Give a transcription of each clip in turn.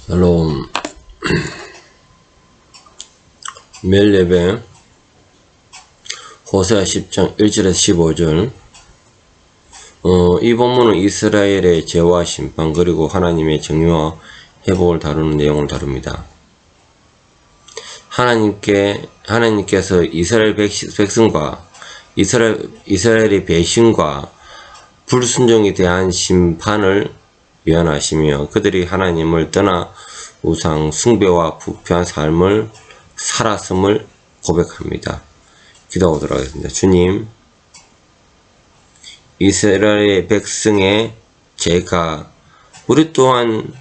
샬롬. 매일 예배 호세아 10장 1절에서 15절. 이 본문은 이스라엘의 죄와 심판 그리고 하나님의 정의와 회복을 다루는 내용을 다룹니다. 하나님께서 이스라엘 백성과 이스라엘의 배신과 불순종에 대한 심판을 예언하시며 그들이 하나님을 떠나 우상 숭배와 부패한 삶을 살았음을 고백합니다. 기도하도록 하겠습니다. 주님, 이스라엘의 백성의 죄가 우리 또한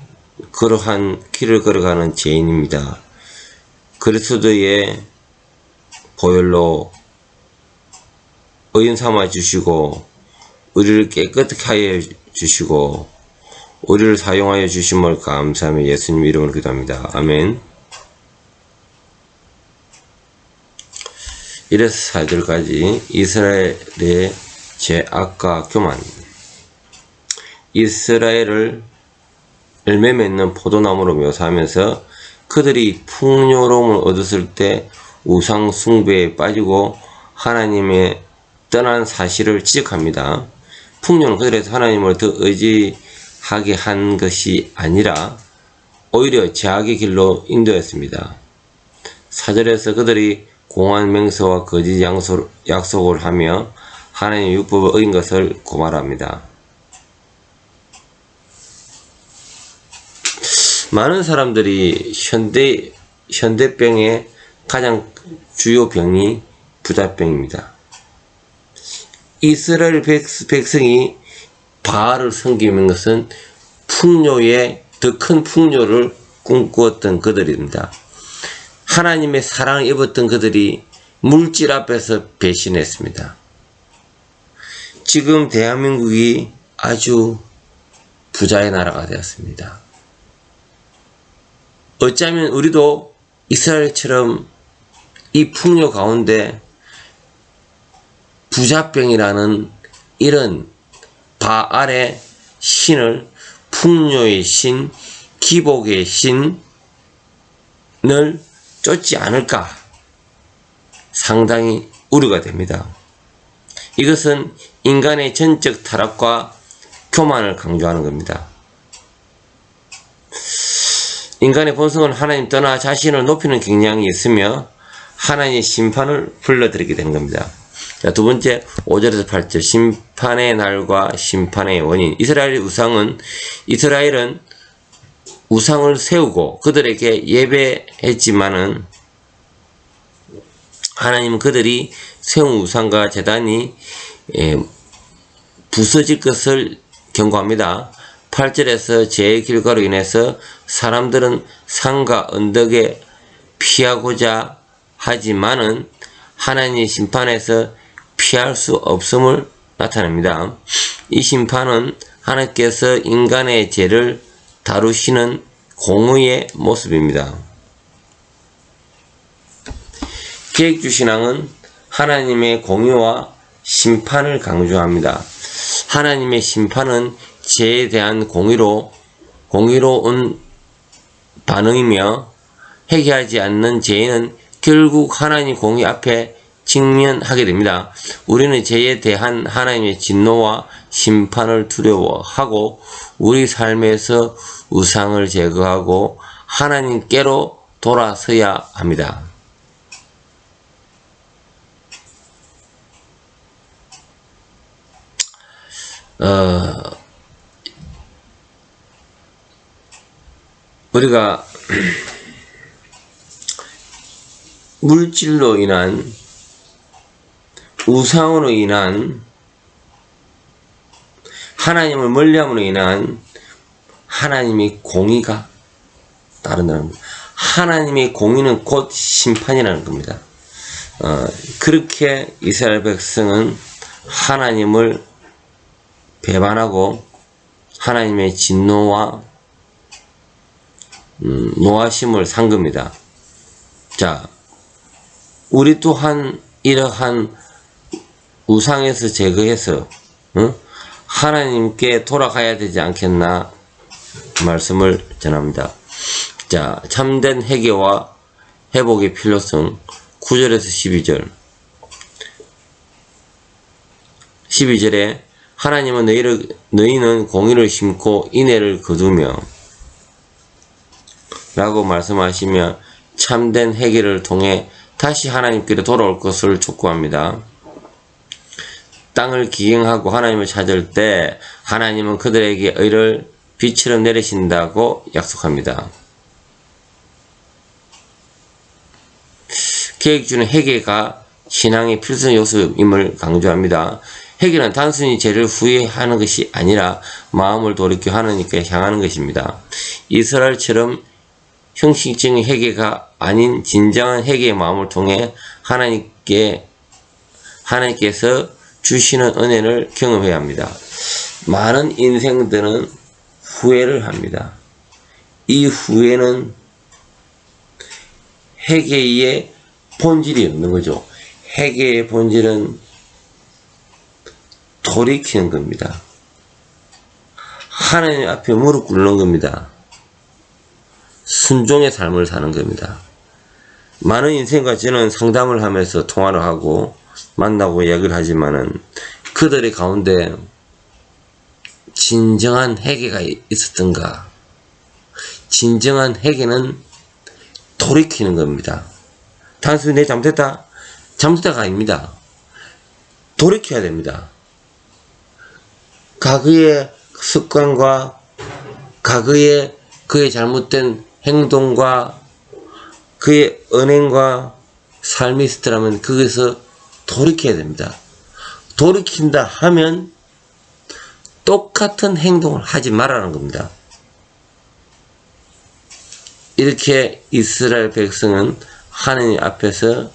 그러한 길을 걸어가는 죄인입니다. 그리스도의 보혈로 의인 삼아 주시고 우리를 깨끗하게 하여 주시고 우리를 사용하여 주심을 감사하며 예수님 이름으로 기도합니다. 아멘. 1에서 4절까지 이스라엘의 죄악과 교만. 이스라엘을 열매 맺는 포도나무로 묘사하면서 그들이 풍요로움을 얻었을 때 우상 숭배에 빠지고 하나님의 떠난 사실을 지적합니다. 풍요는 그들에서 하나님을 더 의지하게 한 것이 아니라 오히려 죄악의 길로 인도했습니다. 4절에서 그들이 공한 맹세와 거짓 약속을 하며 하나님의 율법을 어긴 것을 고발합니다. 많은 사람들이 현대병의 가장 주요 병이 부자병입니다. 이스라엘 백성이 바알을 섬기는 것은 풍요의 더 큰 풍요를 꿈꾸었던 그들입니다. 하나님의 사랑을 입었던 그들이 물질 앞에서 배신했습니다. 지금 대한민국이 아주 부자의 나라가 되었습니다. 어쩌면 우리도 이스라엘처럼 이 풍요 가운데 부자병이라는 이런 바알의 신을, 풍요의 신, 기복의 신을 쫓지 않을까 상당히 우려가 됩니다. 이것은 인간의 전적 타락과 교만을 강조하는 겁니다. 인간의 본성은 하나님 떠나 자신을 높이는 경향이 있으며 하나님의 심판을 불러들이게 되는 겁니다. 자, 두 번째 5절에서 8절 심판의 날과 심판의 원인. 이스라엘은 우상을 세우고 그들에게 예배했지만은 하나님은 그들이 세운 우상과 제단이 부서질 것을 경고합니다. 8절에서 죄의 결과로 인해서 사람들은 산과 언덕에 피하고자 하지만은 하나님의 심판에서 피할 수 없음을 나타냅니다. 이 심판은 하나님께서 인간의 죄를 다루시는 공의의 모습입니다. 계획주신앙은 하나님의 공의와 심판을 강조합니다. 하나님의 심판은 죄에 대한 공의로운 반응이며 회개하지 않는 죄인은 결국 하나님 공의 앞에 직면하게 됩니다. 우리는 죄에 대한 하나님의 진노와 심판을 두려워하고 우리 삶에서 우상을 제거하고 하나님께로 돌아서야 합니다. 우리가 물질로 인한 우상으로 인한 하나님을 멀리함으로 인한 하나님의 공의가 따른다는 겁니다. 하나님의 공의는 곧 심판이라는 겁니다. 그렇게 이스라엘 백성은 하나님을 배반하고 하나님의 진노와 노하심을 산 겁니다. 자, 우리 또한 이러한 우상에서 제거해서 하나님께 돌아가야 되지 않겠나 말씀을 전합니다. 자, 참된 회개와 회복의 필요성 9절에서 12절. 12절에 하나님은 너희는 공의를 심고 인애를 거두며 라고 말씀하시며 참된 회개를 통해 다시 하나님께로 돌아올 것을 촉구합니다. 땅을 기경하고 하나님을 찾을 때 하나님은 그들에게 의를 빛처럼 내리신다고 약속합니다. 계획주는 회개가 신앙의 필수 요소임을 강조합니다. 회개는 단순히 죄를 후회하는 것이 아니라 마음을 돌이켜 하나님께 향하는 것입니다. 이스라엘처럼 형식적인 회개가 아닌 진정한 회개의 마음을 통해 하나님께서 주시는 은혜를 경험해야 합니다. 많은 인생들은 후회를 합니다. 이 후회는 회개의 본질이 없는 거죠. 회개의 본질은 돌이키는 겁니다. 하나님 앞에 무릎 꿇는 겁니다. 순종의 삶을 사는 겁니다. 많은 인생과 저는 상담을 하면서 통화를 하고 만나고 이야기를 하지만은 그들의 가운데 진정한 회개가 있었던가? 진정한 회개는 돌이키는 겁니다. 단순히 내 잘못했다가 아닙니다. 돌이켜야 됩니다. 과거의 습관과 과거의 그의 잘못된 행동과 그의 언행과 삶이 있었더라면 거기서 돌이켜야 됩니다. 돌이킨다 하면 똑같은 행동을 하지 말라는 겁니다. 이렇게 이스라엘 백성은 하나님 앞에서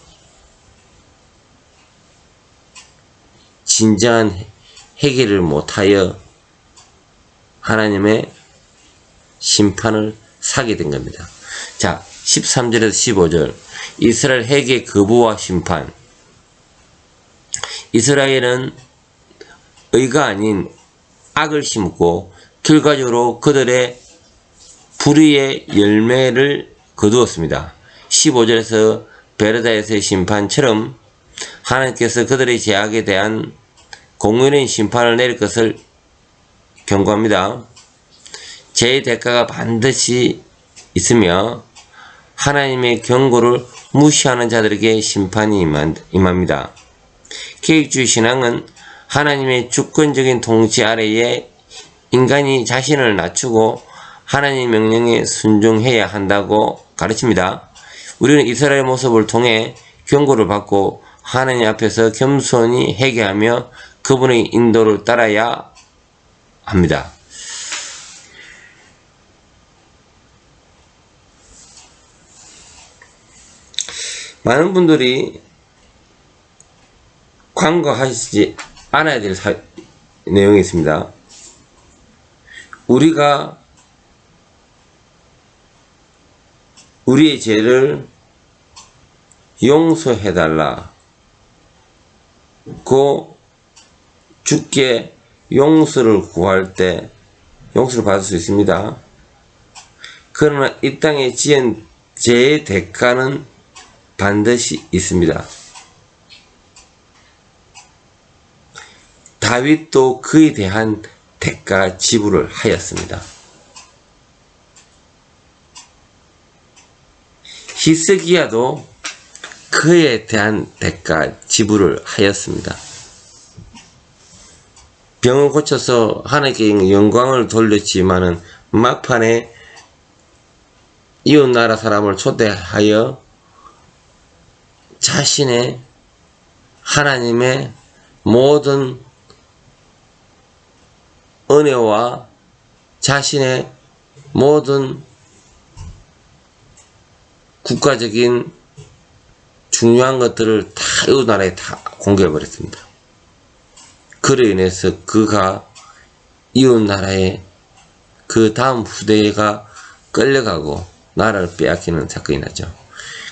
진정한 회개를 못하여 하나님의 심판을 사게 된 겁니다. 자, 13절에서 15절 이스라엘 회개 거부와 심판. 이스라엘은 의가 아닌 악을 심고 결과적으로 그들의 불의의 열매를 거두었습니다. 15절에서 베르다에서의 심판처럼 하나님께서 그들의 죄악에 대한 공의로운 심판을 내릴 것을 경고합니다. 죄의 대가가 반드시 있으며 하나님의 경고를 무시하는 자들에게 심판이 임합니다. 계획주의 신앙은 하나님의 주권적인 통치 아래에 인간이 자신을 낮추고 하나님의 명령에 순종해야 한다고 가르칩니다. 우리는 이스라엘의 모습을 통해 경고를 받고 하나님 앞에서 겸손히 회개하며 그분의 인도를 따라야 합니다. 많은 분들이 간과하시지 않아야 될 내용이 있습니다. 우리가 우리의 죄를 용서해달라고 주께 용서를 구할 때 용서를 받을 수 있습니다. 그러나 이 땅에 지은 죄의 대가는 반드시 있습니다. 다윗도 그에 대한 대가 지불을 하였습니다. 히스기야도 그에 대한 대가 지불을 하였습니다. 병을 고쳐서 하나님께 영광을 돌렸지만은 막판에 이웃나라 사람을 초대하여 자신의 하나님의 모든 은혜와 자신의 모든 국가적인 중요한 것들을 다 이웃나라에 다 공개해버렸습니다. 그로 인해서 그가 이웃나라에 그 다음 후대가 끌려가고 나라를 빼앗기는 사건이 나죠.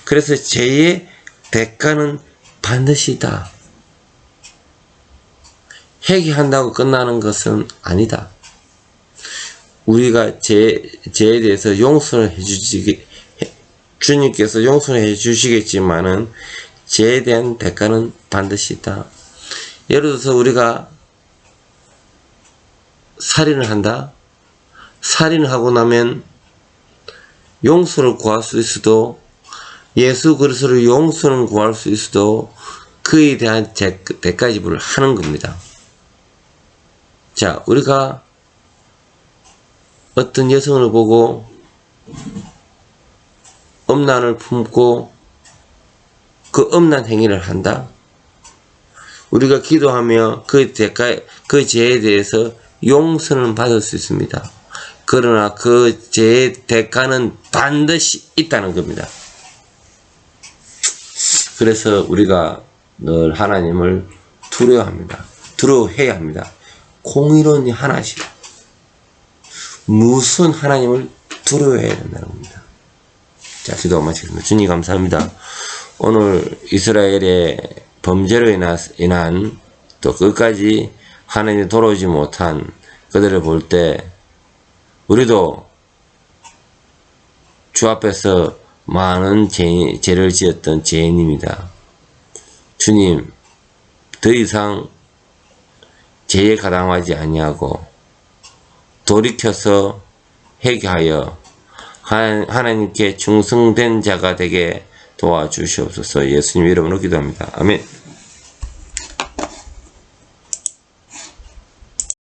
그래서 죄의 대가는 반드시 있다. 회개한다고 끝나는 것은 아니다. 우리가 죄에 대해서 용서를 주님께서 용서를 해주시겠지만은 죄에 대한 대가는 반드시 있다. 예를 들어서 우리가 살인을 한다. 살인을 하고 나면 용서를 구할 수 있어도, 예수 그리스도를 용서는 구할 수 있어도 그에 대한 대가 지불을 하는 겁니다. 자, 우리가 어떤 여성을 보고 음란을 품고 그 음란 행위를 한다. 우리가 기도하며 그 죄에 대해서 용서는 받을 수 있습니다. 그러나 그 죄의 대가는 반드시 있다는 겁니다. 그래서 우리가 늘 하나님을 두려워합니다. 두려워해야 합니다. 공의로운 하나시다. 무슨 하나님을 두려워해야 된다는 겁니다. 자, 기도 마치겠습니다. 주님 감사합니다. 오늘 이스라엘의 범죄로 인한 또 끝까지 하나님이 돌아오지 못한 그들을 볼 때 우리도 주 앞에서 많은 죄를 지었던 죄인입니다. 주님, 더 이상 죄에 가담하지 아니하고 돌이켜서 회개하여 하나님께 충성된 자가 되게 도와주시옵소서. 예수님 이름으로 기도합니다. 아멘.